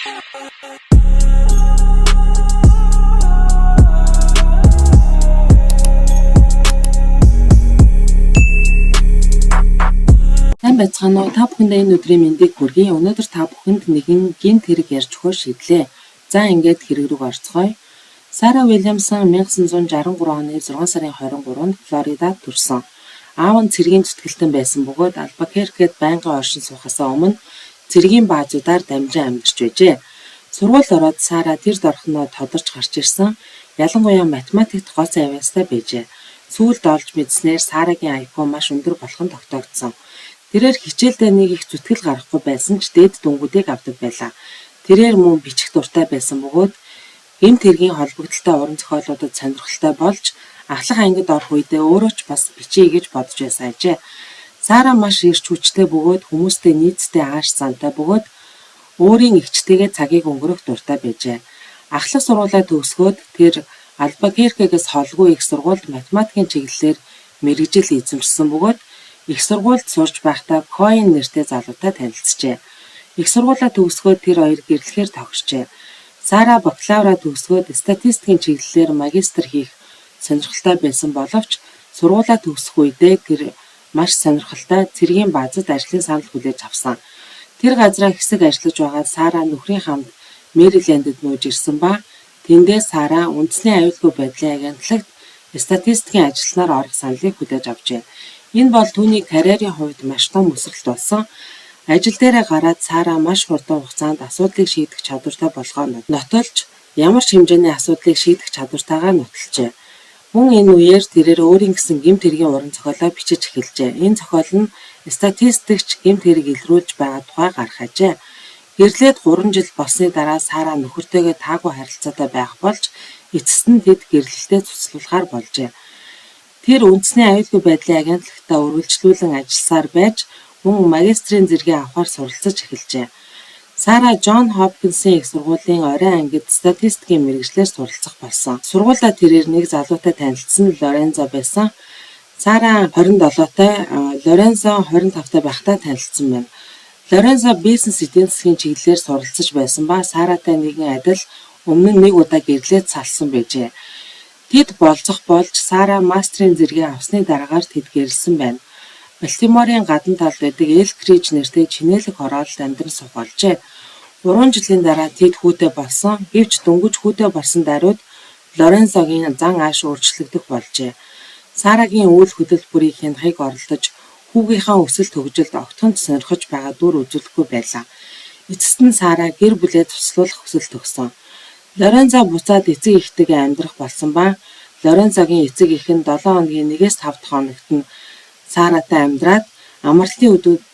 Сайн байцгаана уу? Та бүхэндээ энэ өдрийн мэндийг хүргэе. Өнөөдөр та бүхэнд нэгэн гинт хэрэг ярьж өгөх шийдлээ. За ингээд хэрэг рүү орцгоё. Сара Уильямсон 1963 оны 6 сарын 23-нд Флоридад төрсөн. Аав нь цэргийн зүтгэлтэн байсан бөгөөд Албакеркед байнгын оршин суухаасаа өмнө цэргийн баазуудаар дамжин амьдарч байжээ. Сургуульд ороод Сара тэр дорхоноо тодорч гарч ирсэн. Ялангуяа математикт гоц авьяастай байжээ. Сүүлд олж мэдснээр Сарагийн IQ маш өндөр болох нь тогтоогдсон. Тэрээр хичээлдээ нэг их зүтгэл гаргахгүй байсан ч дээд дүнгуудыг авдаг байлаа. Тэрээр мөн бичих дуртай байсан бөгөөд гэмт хэргийн холбогдолтой уран зохиолуудад сонирхолтой болж ахлах ангид орох үедээ өөрөө ч бас бичиж гэж бодож байсан ажээ. Сара маш эрч хүчтэй бөгөөд хүмүүстэй нийцтэй ааш зантай бөгөөд өөрийн эгчтэйгээ цагийг өнгөрөх дуртай байжээ. Ахлах сургуулаа төгсгөөд тэр Албакеркегээс холгүй их сургуульд математикийн чиглэлээр мэргэжил эзэмшсэн бөгөөд их сургуульд сурч байхдаа Коин нэртэй залуутай танилцжээ. Их сургуулаа төгсгөөд тэр хоёр гэрлэхээр тогтжээ. Сара бакалавра төгсгөөд статистикийн чиглэлээр магистр хийх сонирхолтой байсан боловч сургуулаа төгсөх үедээ тэр маш сонирхолтой цэргийн баазад ажлын санал хүлээж авсан. Тэр газраа хэсэг ажиллаж байгаа Сара нөхрийн хамт Мэрилендд нүүж ирсэн ба тэндээ Сара үндэсний аюулгүй байдлын агентлагт статистикийн ажилтнаар орох саналыг хүлээж авчээ. Энэ бол түүний карьерийн хувьд маш том өсөлт болсон. Ажил дээрээ гараад Сара маш хурдан хугацаанд асуудлыг шийдэх чадвартай болгоо нотолж ямар ч хэмжээний асуудлыг шийдэх чадвартайгаа нотолжээ. Мөн энэ үеэр тэрээр өөрийн гэсэн гэмт хэргийн уран зохиолоо бичиж эхэлжээ. Энэ зохиол нь статистикч гэмт хэрэг илрүүлж байгаа тухай гаргажээ. Гэрлээд 3 жил болсны дараа Сара нөхөртөөгөө таагүй харилцаатай байх болж эцэст нь тэд гэрлэлтэд цуцлуулахаар болжээ. Тэр үндэсний аюулгүй байдлын агентлагтаа үргэлжлүүлэн ажилласаар байж мөн магистрийн зэрэгээ авахар суралцаж эхэлжээ. Сара Джон Хопкинсын их сургуулийн оройн ангид статистикийн мэргэжлээр суралцах болсон. Сургуулиа тэрээр нэг залуутай танилцсан Лорензо байсан. Сара 27-тай, Лорензо 25-тай байхдаа танилцсан байна. Лорензо бизнес эдийн засгийн чиглэлээр суралцаж байсан ба Саратай нэгэн адил өмнө нь нэг удаа гэрлээд салсан байжээ. Тэд болцох болж Сара мастрын зэрэгээ авсны дараагаар тэд гэрэлсэн байна. Балтиморын гадна талд байдаг Элк-Ридж нэртэй чинээлэг хороололд амьдран сух болжээ. 3 жилийн дараа тэд хүүтэй болсон. Гэвч дөнгөж хүүтэй болсон даруйд Лорензогийн зан ааш өөрчлөгдөх болжээ. Сарагийн үйл хөдлөлбөрийг хянахыг оролдож хүүгийнхаа өсөлт хөгжилд огтхонд сонирхож байгаа дүр үзүүлэхгүй байлаа. Эцэст нь Сара гэр бүлээ туслуулах хүсэл төгсөн. Лорензо буцаад эцэг эхтэйгээ амьдрах болсон ба Лорензогийн эцэг эх нь 7 хоногийн 1-5 хоногт нь Саратай амьдраад амралтын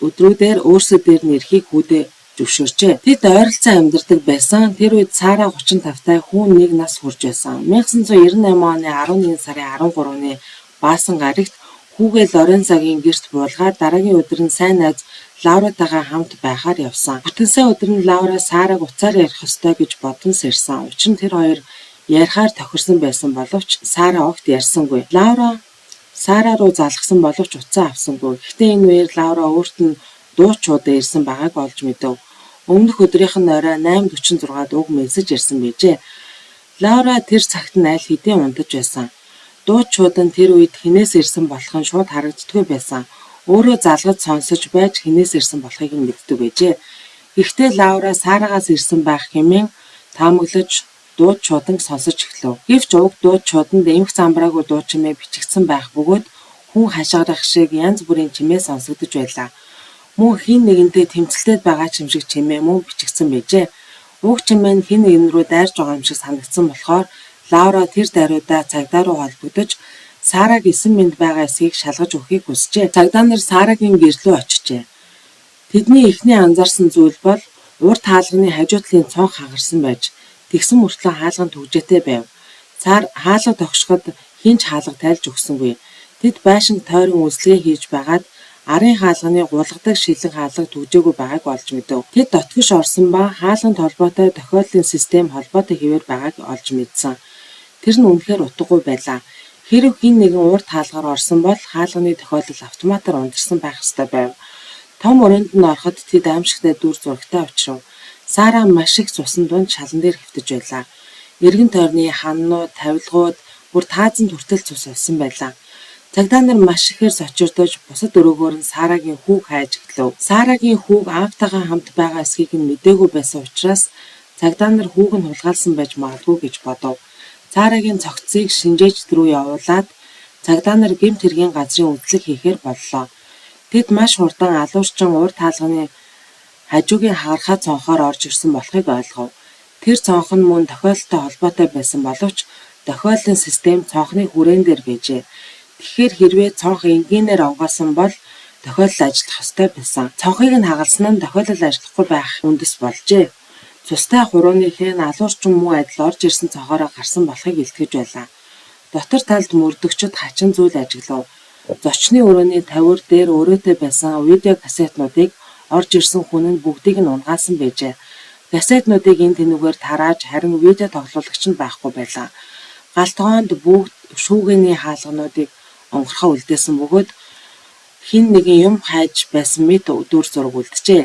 өдрүүдээр өөрсдөө дээр нэрхийг хүүдээ зөвшөөрчээ. Тэд ойролцоо амьдардаг байсан. Тэр үед Сара 35-тай хүүн нэг нас хүрж байсан. 1998 оны 11 сарын 13-ны Баасан гарагт хүүгээ Лорензогийн гэрт буулгаад дараагийн өдөр нь сайн найз Лауратайгаа хамт байхаар явсан. Бүтэнсээ өдөр нь Лаура Сараг уцаар ярих ёстой гэж бодон сэрсэн. Учир нь тэр хоёр ярихаар тохирсон байсан боловч Сара огт ярьсангүй. Лаура Сара руу залгсан боловч уцаа авсангүй. Гэхдээ энэ үеэр Лаура өөрт нь дуучуудаа ирсэн байгааг олж мэдэв. Өмнөх өдрийнх нь орой 8:46-д уг мессеж ирсэн байжээ. Лаура тэр цагт нь аль хэдийн унтаж байсан. Дуучууд нь тэр үед хинээс ирсэн болох нь шууд харагддаггүй байсан. Өөрөө залгаж сонсож байж хинээс ирсэн болохыг нь мэддэг байжээ. Гэхдээ Лаура Сарагаас ирсэн байх хэмээн таамаглаж дуудчуудан сонсож эхлэв. Гэвч уг дуудчууданд эмх замбраагүй дуу чимээ бичигдсэн байх бөгөөд хүн хашгирах шиг янз бүрийн чимээ сонсогдож байлаа. Мөн хин нэгэнтэй тэмцэлтэд байгаа ч юм шиг чимээ мөн бичигдсэн байжээ. Уг чимээ нь хин нэгэн рүү дайрж байгаа юм шиг санагдсан болохоор Лаура тэр даруйдаа цагдаа руу холбогдож Сараг 9 минут байгаа эсэхийг шалгаж өгөхийг хүсжээ. Цагдаа нар Сарагийн гэр рүү очижээ. Тэдний эхний анзаарсан зүйл бол урт хаалганы хажуу талын цонх хагарсан байж тэгсэн мөртлөө хаалган түгжээтэй байв. Хаалга тогшоход хинч хаалга тайлж өгсөнгүй. Тэд байшинг тойрон үйлчлэгээ хийж байгаад арын хаалганы гулгадаг шилэн хаалга түгжээгүй байгааг олж мэдэв. Тэд дотгош орсон ба хаалганд холбоотой тохиолдлын систем холбоотой хэвээр байгааг олж мэдсэн. Тэр нь үнэхээр утгагүй байлаа. Хэрэв хин нэгэн урт хаалгаар орсон бол хаалганы тохиолдол автоматар ундарсан байх ёстой байв. Том өрөөнд нь ороход тэд аимшигтай дүр зурагтай учрав. Сара маш их цусан дунд шалан дээр хэвтэж байлаа. Эргэн тойрны ханнууд, тавилгууд бүр таазан хүртэл цус олсон байлаа. Цагдаа нар маш ихээр сочирдож бусад өрөөгөөр нь Сарагийн хүүг хайж эхлэв. Сарагийн хүүг аавтайгаа хамт байгаа эсхийг нь мэдээгүй байсан учраас цагдаа нар хүүг нь хулгайлсан байж магадгүй гэж бодов. Сарагийн цогцыг шинжээч рүү явуулаад цагдаа нар гэмт хэргийн газрын үзлэг хийхээр боллоо. Тэд маш хурдан алуурчин урд хаалганы хажуугийн хагархаа цонхоор орж ирсэн болохыг ойлгов. Тэр цонх нь мөн тохиолдолтой холбоотой байсан боловч тохиоллын систем цонхны хүрээн дээр байжээ. Тэгэхээр хэрвээ цонх энгийнээр онгоосон бол тохиолдол ажиллах ёстой байсан. Цонхыг нь хагалсан нь тохиолдол ажиллахгүй байх үндэс болжээ. Цустай хурууныхээ нь алуурчин муу адил орж ирсэн цонхоороо гарсан болохыг илтгэж байлаа. Дотор талд мөрдөгчд хачин зүйл ажиглав. Зочны өрөөний тавир дээр өрөөтэй байсан видео кассетнуудыг орж ирсэн хүн нь бүгдийг нь унгаасан байжээ. Кассетнуудыг энэ тэнүүгээр тарааж харин видео тоглуулагч нь байхгүй байлаа. Галтгоонд бүгд шүүгээний хаалгануудыг онгорхоо үлдээсэн бөгөөд хин нэгэн юм хайж байсан мэт дүр зураг үлджээ.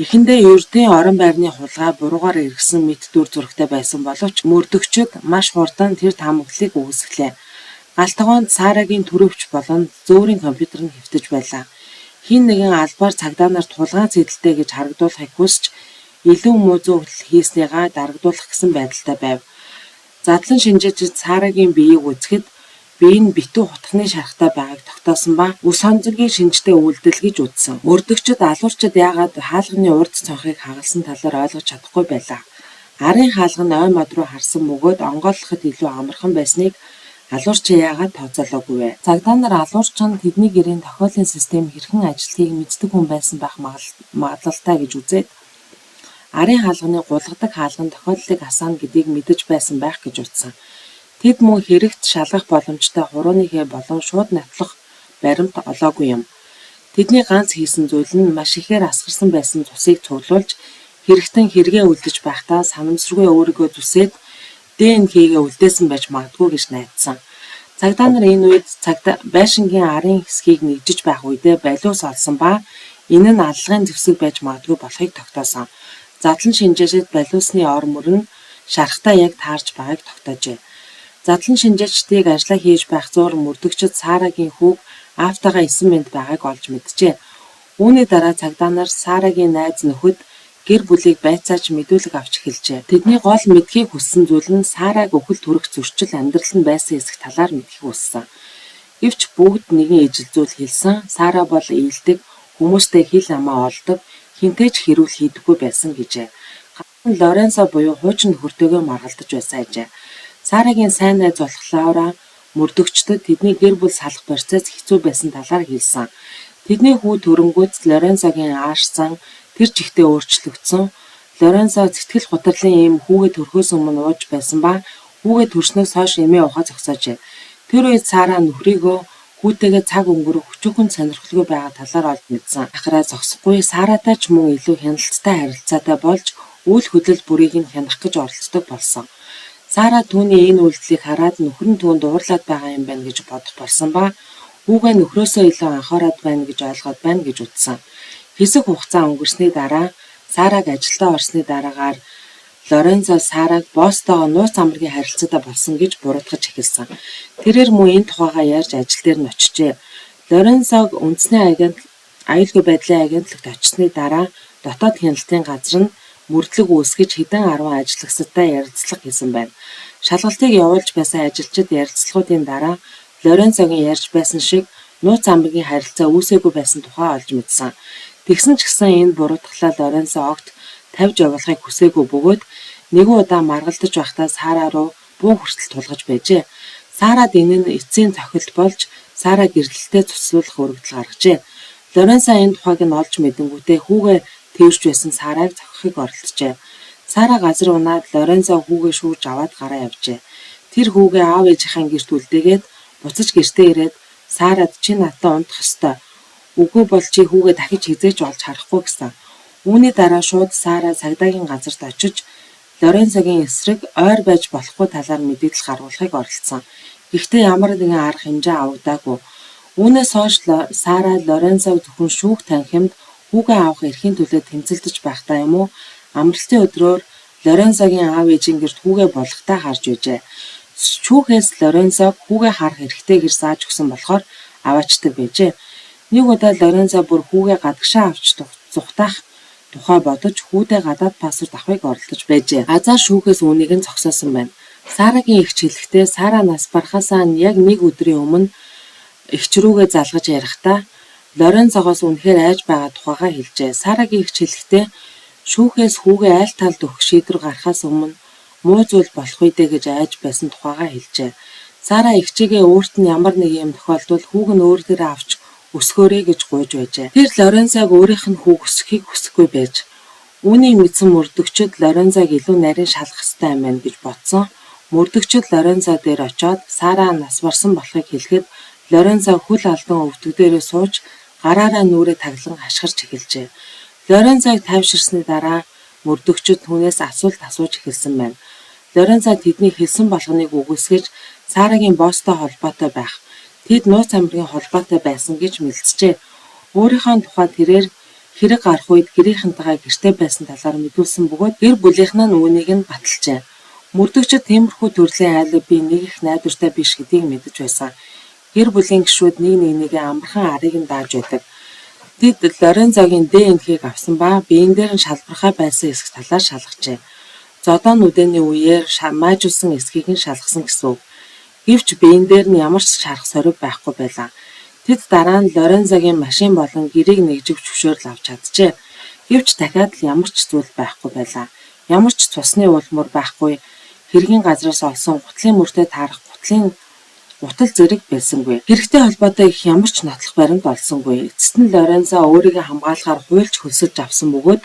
Эхэндээ ердийн орон байрны хулгай буруугаар эргэсэн мэт дүр зурагтай байсан боловч мөрдөгчд маш хурдан тэр таамаглалыг үүсгэлээ. Галтгоонд Сарагийн төрөвч болон зөөрийн компьютер нь хэвтэж байлаа. Хин нэгэн албаар цагдаа нарт хулгай цэдэлтэй гэж харагдуулахыг хүсч илүү муу зөвлөл хийснийгаа дарагдуулах гэсэн байдалтай байв. Задлан шинжээчид Сарагийн биеийг үзэхэд бие нь битүү хутганы шархтай байгааг тогтоосон ба үс хонцоргийн шинжтэй үйлдэл гэж үзсэн. Мөрдөгчд алуурчид яагаад хаалганы урд цонхыг хагалсан талаар ойлгож чадахгүй байлаа. Арын хаалга нь ой мод руу харсан бөгөөд онгойлгоход илүү амархан байсныг алуурч яагаад тооцоолоогүй вэ? Цагдаа нар алуурч нь тэдний гэрийн тохиолын систем хэрхэн ажиллахыг мэддэг хүн байсан байх магадлалтай гэж үзээд арын хаалганы гулгадаг хаалган тохиоллыг асаана гэдгийг мэдэж байсан байх гэж утсан. Тэд мөн хэрэгт шалгах боломжтой хурууныхээ болон шууд натлах баримт олоогүй юм. Тэдний ганц хийсэн зүйл нь маш ихээр асгарсан байсан цусыг цуглуулж хэрэгтэн хэрэгээ үлдэж байхдаа санамсаргүй өөрийгөө зүсээд ДНХ-гээ үлдээсэн байж магадгүй гэж найдсан. Цагдаа нар энэ үед байшингийн арын хэсгийг нэгжиж байх үедээ балиус олсон ба энэ нь аллагын зэвсэг байж магадгүй болохыг тогтоосон. Задлан шинжээчид балиусны ор мөр нь шархтаа яг таарч байгааг тогтоожээ. Задлан шинжээчдийг ажиллаа хийж байх зуур мөрдөгчд Сарагийн хүүг аавтайгаа 9 минут байгааг олж мэджээ. Үүний дараа цагдаа нар Сарагийн найз нөхөд гэр бүлийг байцааж мэдүүлэг авч эхэлжээ. Тэдний гол мэдхийг хүссэн зүйл нь Сараг өхөл төрөх зөрчил амьдрал нь байсан хэсэг талаар мэдхийг хүссэн. Гэвч бүгд нэгэн ижил зүйл хэлсэн. Сара бол ийдэг, хүмүүстэй хил амаа олдог, хинтээж хэрүүл хийдэггүй байсан гэжээ. Гадна Лоренцо буюу хуучин нөхөртөөгөө маргалдаж байсан ажээ. Сарагийн сайн найз болох Лаура мөрдөгчдөд тэдний гэр бүл салах процесс хэцүү байсан талаар хэлсэн. Тэдний хүү төрөнгүүц Лоренцогийн аашсан тэр жигтэй өөрчлөгдсөн. Лоренцо сэтгэл гутралын ийм хүүгээ төрхөөс өмнө ууж байсан ба хүүгээ төрснөөс хойш эмээ ухаа зогсоожээ. Тэр үед Сара нөхрийгөө хүүтэйгээ цаг өнгөрөх өчүүхэн сонирхолгүй байгаа талаар олж мэдсэн. Ахраа зогсохгүй Саратай ч мөн илүү хяналттай харилцаатай болж үйл хөдлөл бүрийг нь хянах гэж оролцдог болсон. Сара түүний энэ үйлдэлийг хараад нөхөр нь түүнд уурлаад байгаа юм байна гэж бодох болсон ба хүүгээ нөхрөөсөө илүү анхаарад байна гэж ойлгоод байна гэж үзсэн. Хэсэг хугацаа өнгөрсний дараа Сараг ажилдаа орсны дараагаар Лоренцо Сараг босстойгоо нууц амргийн харилцаатай болсон гэж буруутгаж эхэлсэн. Тэрээр мөн энэ тухайгаа ярьж ажил дээр нь очижээ. Лоренцог үндэсний аюулгүй байдлын агентлагт очсны дараа дотоод хяналтын газар нь мөрдлөг үүсгэж хэдэн 10 ажиллагчтай ярилцлага хийсэн байна. Шалгалтыг явуулж байсан ажилчид ярилцлагуудын дараа Лоренцогийн ярьж байсан шиг нууц амргийн харилцаа үүсээгүй байсан тухай олж мэдсэн. Тэгсэн ч гэсэн энэ буруутгалаа Лоренцо огт тавьж явуулахыг хүсээгүй бөгөөд нэгэн удаа маргалдаж байхдаа Сара руу буу хүртэл тулгаж байжээ. Сарад энэ нь эцсийн цохилт болж Сара гэрэлтэй цуцлуулах өргөдөл гаргажээ. Лоренцо энэ тухайг нь олж мэдэнгүүтээ хүүгээ тэрж байсан Сараг зохихыг оролджээ. Сара газар унаад Лоренцо хүүгээ шүүж аваад гараа явжээ. Тэр хүүгээ аав ээжийнхээ гэрт үлдээгээд буцаж гэртээ ирээд Сарад чи надтай унтах ёстой. Үгүй бол чи хүүгээ дахиж хизээч олж харахгүй гэсэн. Үүний дараа шууд Сара цагдаагийн газарт очиж Лоренцогийн эсрэг ойр байж болохгүй талаар мэдээлэл гаргуулахыг оролдсон. Гэхдээ ямар нэгэн арга хэмжээ авагдаагүй. Үүнээс хойш Сара Лоренцог зөвхөн шүүх танхимд хүүгээ авах эрхийн төлөө тэмцэлдэж байхдаа юм уу Амралтын өдрөөр Лоренцогийн аав ээжийн гэрт хүүгээ болгохтаа харж байжээ. Шүүхээс Лоренцог хүүгээ харах хэрэгтэй гэж зааж өгсөн болохоор аваачдаг байжээ. Нэг удаа Лоренцо бүр хүүгээ гадагшаа авч зүхтаах тухай бодож хүүдээ гадаад пассворд авахыг оролдож байжээ. Азар шүүхээс үүнийг нь зогсоосон байна. Сарагийн эгч хэлэхдээ Сара нас барахаасаа яг нэг өдрийн өмнө эгч рүүгээ залгаж ярихдаа Лоренцогоос үнэхээр айж байгаа тухайгаа хэлжээ. Сарагийн эгч хэлэхдээ шүүхээс хүүгээ аль талд өгөх шийдвэр гаргахаас өмнө муу зүйл болох үедээ гэж айж байсан тухайгаа хэлжээ. Сара эгчигээ өөрт нь ямар нэг юм тохиолдвол хүүг нь өөр дээрээ авч өсгөөрэй гэж гуйж байжээ. Тэр Лоренцог өөрийнх нь хүүг өсгөхийг хүсэхгүй байж үүнийг мэдсэн мөрдөгчд Лоренцог илүү нарийн шалах ёстой юм байна гэж бодсон. Мөрдөгчд Лоренцо дээр очиод Сара нас барсан болохыг хэлэхэд Лоренцо хүл алдан өвдөг дээрээ сууж гараараа нүрээ таглан хашгирч эхэлжээ. Лоренцог тайвширсны дараа мөрдөгчд түүнээс асуулт асууж эхэлсэн байна. Лоренцо тэдний хэлсэн болгоныг үгүйсгэж Сарагийн босстой холбоотой байх, тэд нууц амьргийн холбоотой байсан гэж мэдэлцжээ. Өөрийнхөө тухай тэрээр хэрэг гарах үед гэрийнхэнтэйгээ гэртээ байсан талаар мэдүүлсэн бөгөөд гэр бүлийнхэн нь үүнийг нь баталжээ. Мөрдөгчд тиймэрхүү төрлийн алиби нэг их найдвартай биш гэдгийг мэдэж байсан. Гэр бүлийн гишүүд нэг нэгнийгээ амархан арыг нь дааж байдаг. Тэд Лоренцогийн ДНХ-г авсан ба биеийн дээр нь шалбархай байсан эсэх талаар шалгажээ. Зодон үдээний үеэр маажуулсан эсхийг нь шалгасан гэсэн үг. Гэвч биеийн дээр нь ямар ч шарах сорив байхгүй байлаа. Тэд дараа нь Лоренцогийн машин болон гэрийг нэгжиг зөвшөөрөл авч чаджээ. Гэвч дахиад л ямар ч зүйл байхгүй байлаа. Ямар ч цусны улмөр байхгүй, хэргийн газраас олсон гутлын мөртөө таарах гутал зэрэг байсангүй. Хэрэгтэй холбоотой их ямар ч нотлох баримт олсонгүй. Эцэст нь Лоренцо өөрийгөө хамгаалахаар хуульч хөлсөж авсан бөгөөд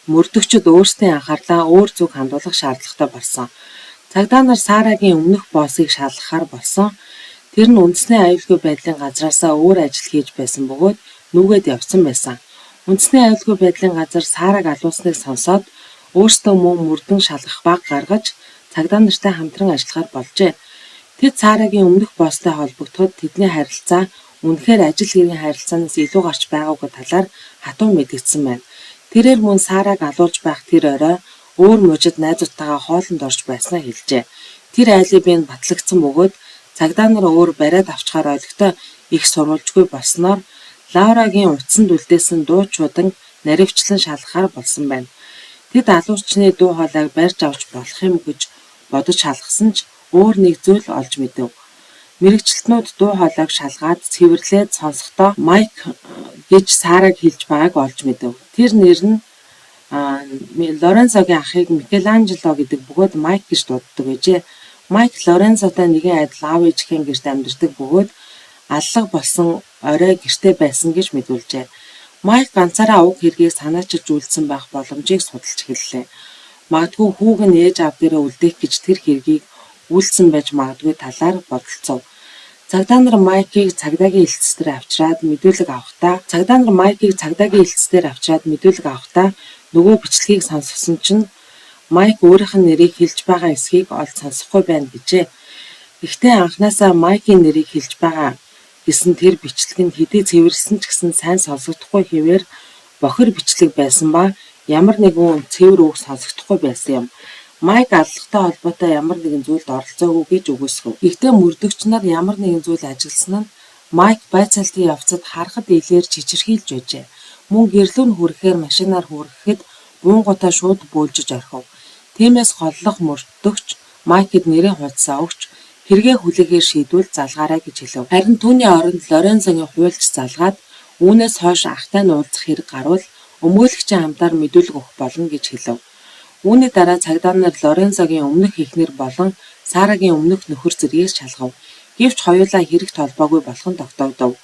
мөрдөгчд өөрсдийн анхаарлаа өөр зүг хандуулах шаардлагатай болсон. Цагдаа нар Сарагийн өмнөх боссыг шалгахаар болсон. Тэр нь үндэсний аюулгүй байдлын газраасаа өөр ажил хийж байсан бөгөөд нүгэд явсан байсан. Үндэсний аюулгүй байдлын газар Сараг алуусныг сонсоод өөрсдөө мөн мөрдөн шалгах баг гаргаж цагдаа нартай хамтран ажиллахаар болжээ. Тэд Сарагийн өмнөх босстой холбогдоход тэдний харилцаа үнэхээр ажил хэргийн харилцаанаас илүү гарч байгаагүй талаар хатуу мэдэгдсэн байна. Тэрээр мөн Сараг алуулж байх тэр орой өөр мужид найзуудтайгаа хоолнд орж байснаа хэлжээ. Тэр алибыг батлагдсан бөгөөд цагдаа нар өөр бариад авчгаар ойлгохтой их сурвалжгүй болсноор Лаурагийн утсанд үлдээсэн дуучуудан наривчлан шалгахаар болсон байна. Тэд алуурчны дуу хоолойг барьж авч болох юм гэж бодож шалгасан ч өөр нэг зүйл олж мэдэв. Мэргэжилтнүүд дуу хоолойг шалгаад цэвэрлээд сонсохдоо Майк гэж Сараг хэлж байгааг олж мэдэв. Тэр нэр нь Лоренцогийн ахыг Микеланжело гэдэг бөгөөд Майк гэж дууддаг байжээ. Майк Лоренцотой нэгэн адил аав ээжийн гэрт амьдардаг бөгөөд аллах болсон орой гэртээ байсан гэж мэдүүлжээ. Майк ганцаараа уг хэргийг санаачилж үйлдсэн байх боломжийг судалж эхэллээ. Магадгүй хүүг нь ээж аав дээрээ үлдээх гэж тэр хэргийг үйлдсэн байж магадгүй талаар бодолцов. Цагдаа нар Майкийг цагдаагийн элцсээр авчираад мэдүүлэг авахдаа нөгөө бичлэгийг сонсгосон чинь Майк өөрийнх нь нэрийг хэлж байгаа эсхийг олж сонсохгүй байна гэжээ. Гэхдээ анхнаасаа Майкийн нэрийг хэлж байгаа гэсэн тэр бичлэг нь хэдий цэвэрлсэн ч гэсэн сайн сонсогдохгүй хэвээр бохир бичлэг байсан ба ямар нэгэн цэвэр үг сонсогдохгүй байсан юм. Майк аллахтай холбоотой ямар нэгэн зүйлд оролцоогүй гэж үгүйсгэв. Гэхдээ мөрдөгч нар ямар нэгэн зүйл ажилласан нь Майк байцаалтын явцад харахад илээр чичирхийлж байжээ. Мөн гэрлүүн хүрэхээр машинаар хүрэхэд уунгуудаа шууд бөөлжиж орхив. Тиймээс голлох мөрдөгч Майкд нэрийн хуудасаа өгч хэрэгээ хүлээгээр шийдвэл залгаарай гэж хэлв. Харин түүний оронд Лоренцогийн хуульч залгаад үүнээс хойш ахтай нь уулзах хэрэг гарвал өмгөөлөгчийн хамтаар мэдүүлэг өгөх болно гэж хэлв. Үүний дараа цагдаа нар Лоренцогийн өмнөх эхнэр болон Сарагийн өмнөх нөхөр зэргээс шалгав. Гэвч хоёулаа хэрэгт холбоогүй болох нь тогтогдов.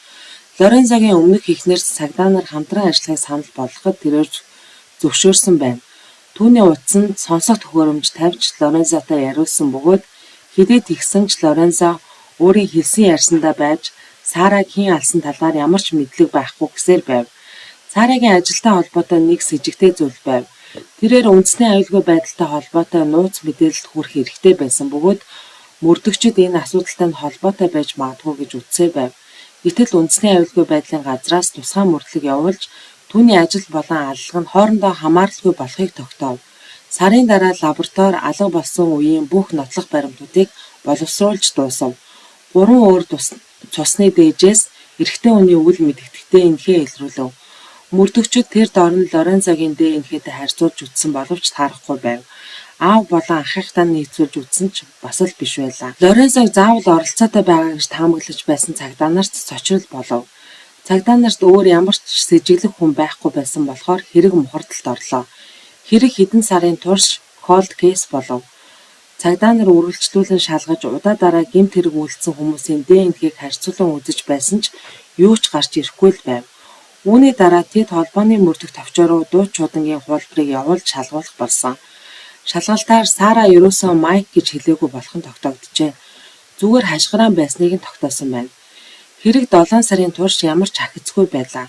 Лоренцогийн өмнөх эхнэр цагдаа нар хамтран ажиллахыг санал болгоход тэрээр зөвшөөрсөн байна. Түүний утсанд сонсох төхөөрөмж тавьж Лоренцотой яриулсан бөгөөд хэдий тэгсэн ч Лоренцо өөрийн хэлсэн ярьсандаа байж Сараг хийн алсан талаар ямар ч мэдлэг байхгүй гэсээр байв. Сарагийн ажилтай холбоотой нэг с ิจ гтэй зүйл байв. Тэрээр үндэсний аюулгүй байдалтай холбоотой нууц мэдээлэлд хүрэх хэрэгтэй байсан бөгөөд мөрдөгчд энэ асуудалтай холбоотой байж магадгүй гэж үзсэн байв. Гэтэл үндэсний аюулгүй байдлын газраас тусгай мөрдлөг явуулж Түүний ажил болон аллага нь хоорондоо хамааралгүй болохыг тогтоов. Сарын дараа лаборатори алга болсон үеийн бүх нотлох баримтуудыг боловсруулж дуусав. 3 өөр цусны дээжээс эрэгтэй хүний үл мэдэгдэхдээ энхээ илрүүлв. Мөрдөгчид тэр доор нь Лорензогийн дээ энхээтэй харьцуулж үзсэн боловч таарахгүй байв. Аав болон ахыхтаа нийцүүлж үзсэн ч бас л биш байлаа. Лорензог заавал оролцоотой байгаа гэж таамаглаж байсан цагдаа нарт цочрол болов. Цагдаа нарт өөр ямар ч сэжиглэх хүн байхгүй байсан болохоор хэрэг мухардалд орлоо. Хэрэг хэдэн сарын турш cold case болов. Цагдаа нар үргэлжлүүлэн шалгаж удаа дараа гэмт хэрэг үйлдсэн хүмүүсийн ДНХ-г харьцуулан үзэж байсан ч юу ч гарч ирэхгүй л байв. Үүний дараа тэд холбооны мөрдөх товчороо дууч чудангийн хуулбарыг явуулж шалгуулах болсон. Шалгалтаар Сара ерөөсөө Майк гэж хэлээгүй болох нь тогтогджээ. Зүгээр хашгираан байсныг нь тогтоосон байна. Хэрэг 7 сарын турш ямар ч хахицгүй байлаа.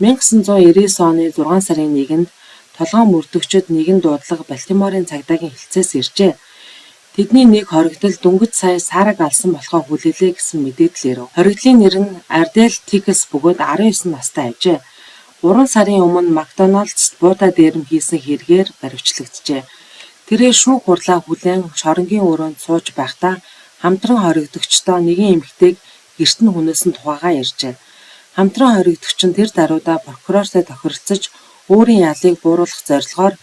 1999 оны 6 сарын 1-нд толгойн мөрдөгчид нэгэн дуудлага Балтиморын цагдаагийн хэлцээс иржээ. Тэдний нэг хоригдол дөнгөж сая Сараг алсан болохоо хүлээлээ гэсэн мэдээлэл ирв. Хоригдлын нэр нь Ардел Тикс бөгөөд 19 настай ажээ. 3 сарын өмнө Макдоналдс буудаа дээрэм хийсэн хэрэгээр баривчлагджээ. Тэрээр шүүх хурлаа хүлээн шоронгийн өрөөнд сууж байхдаа хамтран хоригдогчдоо нэгэн эмэгтэйг гэрт нь хүнээсэн тухайгаа ярьжээ. Хамтран хоригдогч нь тэр даруйдаа прокурортой тохиролцож өөрийн ялыг бууруулах зорилгоор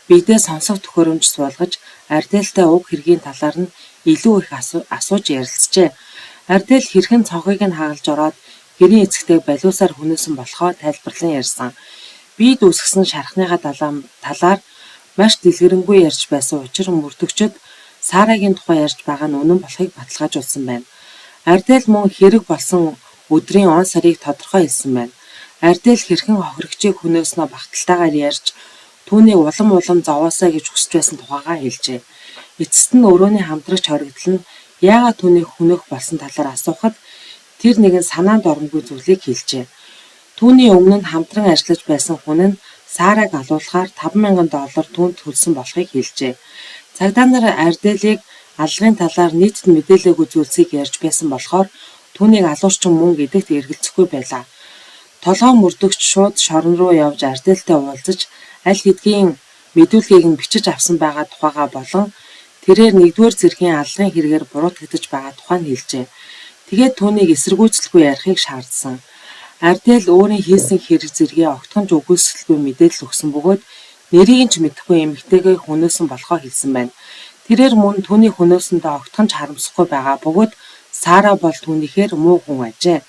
бидээ сонсох төхөөрөмж суулгаж Арделтай уг хэргийн талаар нь илүү их асууж ярилцжээ. Ардел хэрхэн цонхыг нь хагалж ороод гэрийн эцэгтэй балиусаар хүнээсэн болохоо тайлбарлан ярьсан. Бид үсгсэн шархныгаа талаар маш дэлгэрэнгүй ярьж байсан учраас мөрдөгчд Сарагийн тухай ярьж байгаа нь үнэн болохыг баталгаажуулсан байна. Ардел мөн хэрэг болсон өдрийн он сарыг тодорхой хэлсэн байна. Ардел хэрхэн хохирогчийг хүнөөснөө багталтайгаар ярьж түүнийг улам зовоосаа гэж хүсэж байсан тухайгаа хэлжээ. Эцэст нь өрөөний хамтрагч хоригдол нь яагаад түүнийг хүнөөх болсон талаар асуухад тэр нэгэн санаанд оромгүй зүйлийг хэлжээ. Түүний өмнө нь хамтран ажиллаж байсан хүн нь Сараг алуулахаар $5,000 түүнд төлсөн болохыг хэлжээ. Цагдаа нар Арделийг аллагын талаар нийтэд мэдээлээгүй зүйлсийг ярьж байсан болохоор түүнийг алуурчин мөн гэдэгт эргэлзэхгүй байлаа. Толгой мөрдөгч шууд шорон руу явж Арделтай уулзаж аль хэдийн мэдүүлгийг нь бичиж авсан байгаа тухайгаа болон тэрээр 1-р зэргийн аллагын хэрэгээр буруутгагдаж байгаа тухай нь хэлжээ. Тэгээд түүнийг эсэргүүцэлгүй ярихыг шаардсан. Ардел өөрийн хийсэн хэрэг зэргийг огтхонч үгүйсгэлгүй мэдээлэл өгсөн бөгөөд нэрийг нь ч мэдэхгүй эмэгтэйгээ хүнөөсөн болохоо хэлсэн байна. Тэрээр мөн түүний хүнөөсөндөө огтхонч харамсахгүй байгаа бөгөөд Сара бол түүнийхээр муу хүн ажээ.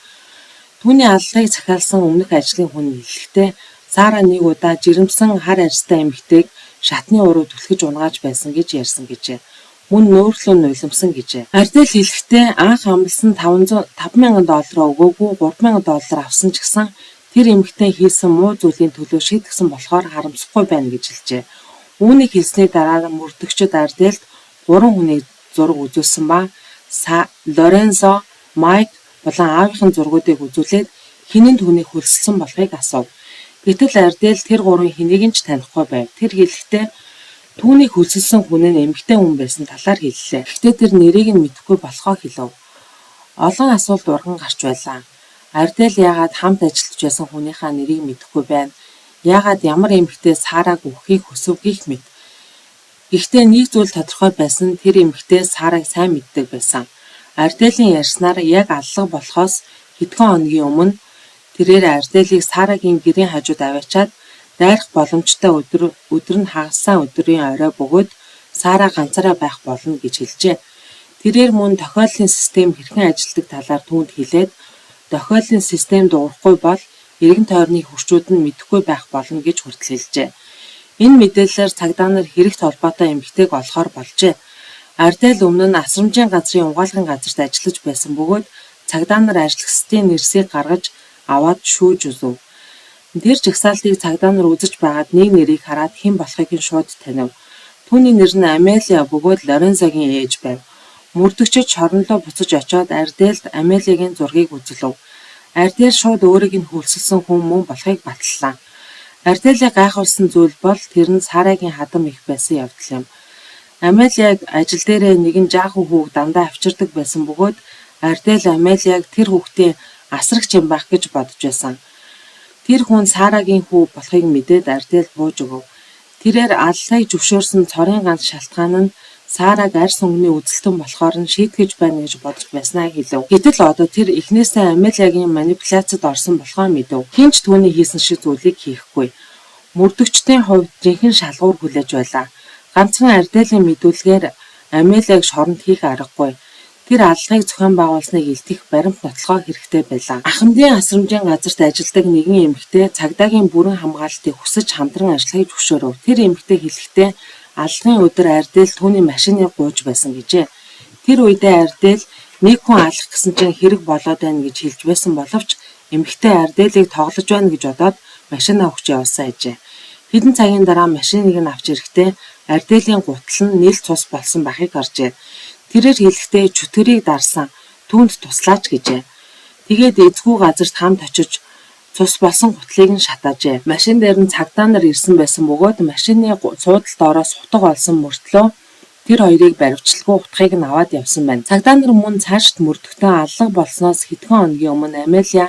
Түүний аллагыг захиалсан өмнөх ажлын хүн хэлэхдээ Сара нэг удаа жирэмсэн хар арьстай эмэгтэйг шатны уруу түлхэж унгааж байсан гэж ярьсан гэжээ. Мөн нөөрлөө нулимсан гэжээ. Ардел хэлэхдээ анх амлсан $5,000 өгөөгүй $3,000 авсан ч гэсэн тэр эмэгтэй хийсэн муу зүйлийн төлөө шийдгсэн болохоор харамсахгүй байна гэж хэлжээ. Үүнийг хэлсний дараа мөрдөгчд Арделд 3 хүний зураг үзүүлсэн ба Лорензо, Майк болон аавынхын зургуудыг үзүүлээд хинэн түүнийг хөлсөлсөн болохыг асуув. Гэтэл Ардел тэр 3-ын хэнийг нь ч танихгүй байв. Тэр хэлэхдээ түүнийг хөлсөлсөн хүн нь эмэгтэй хүн байсан талаар хэллээ. Гэхдээ тэр нэрийг нь мэдэхгүй болохоо хэлв. Олон асуулт урган гарч байлаа. Ардел яагаад хамт ажиллаж байсан хүнийхээ нэрийг мэдэхгүй байна? Яагаад ямар эмэгтэй Сараг өгөхийг хүсв гэх мэт. Гэхдээ нэг зүйл тодорхой байсан нь тэр эмэгтэй Сараг сайн мэддэг байсан. Арделийн ярьснаар яг аллах болохоос хэдхэн хоногийн өмнө тэрээр Арделийг Сарагийн гэрийн хажууд аваачаад дайрах боломжтой өдөр нь хагасан өдрийн орой бөгөөд Сара ганцаараа байх болно гэж хэлжээ. Тэрээр мөн тохиоллын систем хэрхэн ажилладаг талаар түүнд хэлээд тохиоллын систем дуурахгүй бол эргэн тойрны хүчүүд нь мэдэхгүй байх болно гэж хүртэл хэлжээ. Энэ мэдээллээр цагдаа нар хэрэгт холбоотой эмэгтэйг олохоор болжээ. Ардел өмнө нь асрамжийн газрын угаалгын газарт ажиллаж байсан бөгөөд цагдаа нар ажлагчдын нэрсийг гаргаж аваад шүүж үзв. Тэр жагсаалтыг цагдаа нар үзэж байгаад нэг нэрийг хараад хэн болохыг нь шууд танив. Түүний нэр нь Амелия бөгөөд Лорензогийн ээж байв. Мөрдөгчид шорондоо буцаж очоод Арделд Амелиагийн зургийг үзүүлв. Ардел шууд өөрийг нь хөлсөлсөн хүн мөн болохыг батллаа. Арделийг гайхуулсан зүйл бол тэр нь Сарагийн хадам их байсан явдал юм. Амелиаг ажил дээрээ нэгэн жаахан хүүг дандаа авчирдаг байсан бөгөөд Ардел Амелиаг тэр хүүхдийн асрагч юм байх гэж бодож байсан. Тэр хүн Сарагийн хүү болохыг мэдээд Ардэл бууж өгөв. Тэрээр аллахыг зөвшөөрсөн цорын ганц шалтгаан нь Сараг арьс өнгөний үзэлтэн болохоор нь шийтгэж байна гэж бодож байснаа хэлв. Гэтэл одоо тэр эхнээсээ Амелиагийн манипуляцид орсон болохоо мэдв. Хинч түүний хийсэн шиг зүйлийг хийхгүй. Мөрдөгчдийн хувьд жинхэнэ шалгуур хүлээж байлаа. Ганцхан Арделийн мэдүүлгээр Амелиаг шоронд хийх аргагүй. Тэр аллахыг зохион байгуулсныг илтгэх баримт нотлохоо хэрэгтэй байлаа. Ахмадын асрамжийн газарт ажилладаг нэгэн эмэгтэй цагдаагийн бүрэн хамгаалалтыг хүсэж хамтран ажиллахыг зөвшөөрөв. Тэр эмэгтэй хэлэхдээ аллагын өдөр Ардел түүний машиныг гууж байсан гэжээ. Тэр үедээ Ардел нэг хүн алах гэсэн чинь хэрэг болоод байна гэж хэлж байсан боловч эмэгтэй Арделийг тоглож байна гэж бодоод машинаа өгч явсан ажээ. Хэдэн цагийн дараа машиныг нь авч ирэхдээ Арделийн гутал нь нийл цус болсон байхыг харжээ. Тэрээр хэлэхдээ чөтгөрийг дарсан түүнд туслаач гэжээ. Тэгээд эзгүй газарт хамт очиж цус болсон гутлыг нь шатаажээ. Машин дээр нь цагдаа нар ирсэн байсан бөгөөд машины суудалд ороос хутга олсон мөртлөө тэр хоёрыг баривчлгүй утгыг нь аваад явсан байна. Цагдаа нар мөн цаашд мөрдөгтөө аллах болсноос хэдхэн хоногийн өмнө Амелиа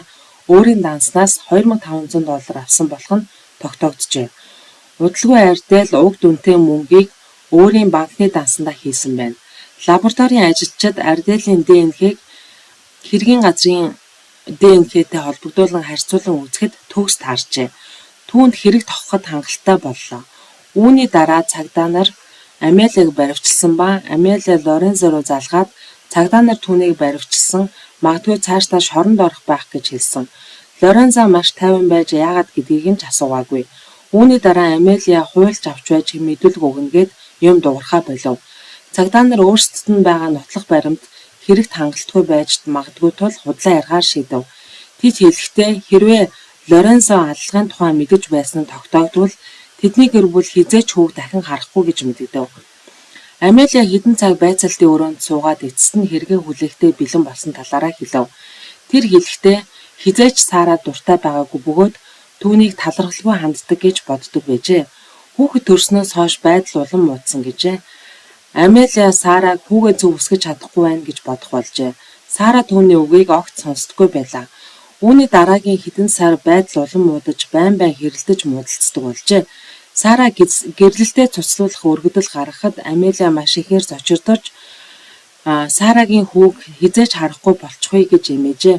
өөрийн данснаас $2500 авсан болох нь тогтоогджээ. Удалгүй Ардел уг дүнтэй мөнгийг өөрийн банкны дансандаа хийсэн байна. Лабораторийн ажилчид Арделийн ДНХ-г хэргийн газрын ДНХ-тэй холбогдуулан харьцуулан үзэхэд төгс таарчээ. Түүнд хэрэг тохход хангалттай боллоо. Үүний дараа цагдаа нар Амелиаг баривчилсан ба Амелиа Лорензо руу залгаад цагдаа нар түүнийг баривчилсан, магадгүй цаашдаа шоронд орох байх гэж хэлсэн. Лорензо маш тайван байж яагаад гэдгийг нь ч асуугаагүй. Үүний дараа Амелиа хуульч авч байж мэдүүлэг өгнөгээд юм дуурхаа болов. Цагдаа нар өөрсдөд нь байгаа нотлох баримт хэрэгт хангалтгүй байж магадгүй тул худлаа яргаар шийдэв. Тэд хэлэхдээ хэрвээ Лорензо аллагын тухай мэдэж байсан нь тогтоогдвол тэдний гэр бүл хизээч хүүг дахин харахгүй гэж мэдэгдэв. Амелиа хэдэн цаг байцаалтын өрөөнд суугаад эцэст нь хэрэгээ хүлээхдээ бэлэн болсон талаараа хэлв. Тэр хэлэхдээ хизээч Сара дуртай байгаагүй бөгөөд түүнийг талархалгүй ханддаг гэж боддог байжээ. Хүүхэд төрснөөс хойш байдал улам муудсан гэжээ. Амелиа Сараг хүүгээ зөв өсгөж чадахгүй байна гэж бодох болжээ. Сара түүний үгийг огт сонсдоггүй байлаа. Үүний дараагийн хэдэн сар байдал улам муудаж байн хэрэлдэж муудалцдаг болжээ. Сара гэрлэлтэд цуцлуулах өргөдөл гаргахад Амелиа маш ихээр зочирдож Сарагийн хүүг хизээч харахгүй болчихъя гэж эмээжээ.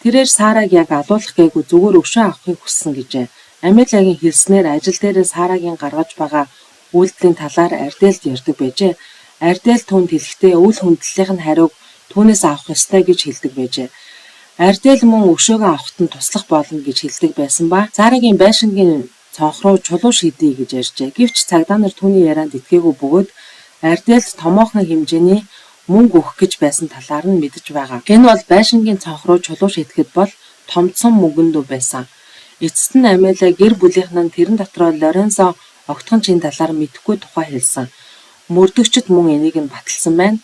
Тэрээр Сараг яг алуулах гээгүй зүгээр өшөө авахыг хүссэн гэжээ. Амелиагийн хэлснээр ажил дээрээ Сарагийн гаргаж байгаа үйлдэлийн талаар Арделд ярьдаг байжээ. Ардел түүнд хэлэхдээ үйл хүндлэлийнх нь хариуг түүнээс авах ёстой гэж хэлдэг байжээ. Ардел мөн өшөөгөө авахт нь туслах болно гэж хэлдэг байсан ба Сарагийн байшингийн цонх руу чулуу шийдэе гэж ярьжээ. Гэвч цагдаа нар түүний ярианд итгээгүй бөгөөд Арделд томоохон хэмжээний мөнгө өгөх гэж байсан талаар нь мэдэж байгаа. Энэ бол байшингийн цонх руу чулуу шийдэхэд бол томцсон мөнгөндөө байсан. Эцэст нь Амелиа гэр бүлийнхэн нь тэрэн дотроо Лорензо огтхончийн талаар мэдэхгүй тухай хэлсэн. Мөрдөгчд мөн энийг нь баталсан байна.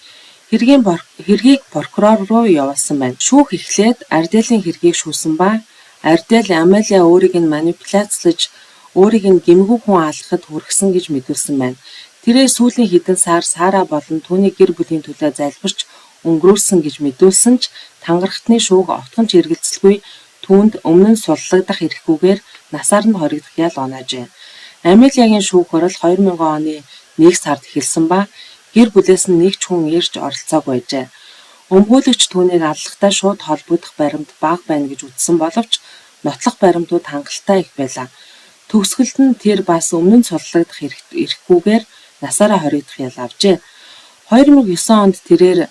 Хэргийг прокурор руу явуулсан байна. Шүүх эхлээд Арделийн хэргийг шүүсэн ба Ардел Амелиа өөрийг нь манипуляцлаж өөрийг нь гэмгүй хүн алгахад хүргэсэн гэж мэдүүлсэн байна. Тэрээр сүүлийн хэдэн сар Сара болон түүний гэр бүлийн төлөө залбирч өнгөрүүлсэн гэж мэдүүлсэн ч тангарахтны шүүг огтхон ч эргэлзэлгүй түүнд өмнө нь суллагдах эрхгүйгээр насаар нь хоригдох ял оноожээ. Амелиагийн шүүх хурал 2000 оны 1 сард эхэлсэн ба гэр бүлээс нь нэг ч хүн ирж оролцоог байжээ. Өмгөөлөгч түүнийг аллагатай шууд холбогдох баримт бага байна гэж үзсэн боловч нотлох баримтууд хангалттай их байлаа. Төгсгөлд нь тэр бас өмнө нь суллагдах эрхгүйгээр насаараа хоригдох ял авжээ. 2009 онд тэрээр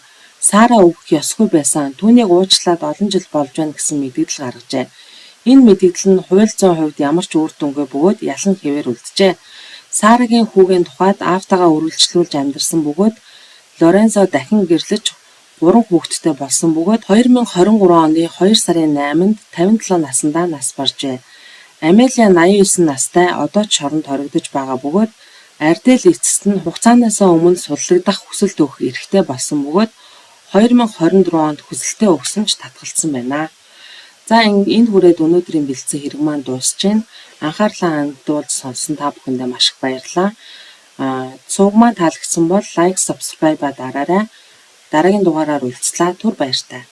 Сара өгөх ёсгүй байсан түүнийг уучлаад олон жил болж байна гэсэн мэдээлэл гаргажээ. Энэ мэдээлэл нь хууль зүйн хувьд ямар ч үр дүнгүй бөгөөд ялан хэвээр үлджээ. Сарагийн хүүгийн тухайд аавтайгаа үргэлжлүүлж амьдарсан бөгөөд Лорензо дахин гэрлэж 3 хүүхэдтэй болсон бөгөөд 2023 оны 2 сарын 8-нд 57 наснда нас баржээ. Амелиа 89 настай одоо ч шоронд хоригдож байгаа бөгөөд Ардел эцэст нь хугацаанаас өмнө суллагдах хүсэлт өгөх эрхтэй болсон бөгөөд 2024 онд хүсэлтээ өгсөн ч татгалцсан байна. За энэ хүрээд өнөөдрийн бэлдсэн хэрэг маань дуусж байна. Анхаарлаа хандуулж сонсон та бүхэндээ маш их баярлалаа. Цуг маань таалагдсан бол лайк, subscribe дараарай. Дараагийн дугаараар уулзлаа. Түр баяртай.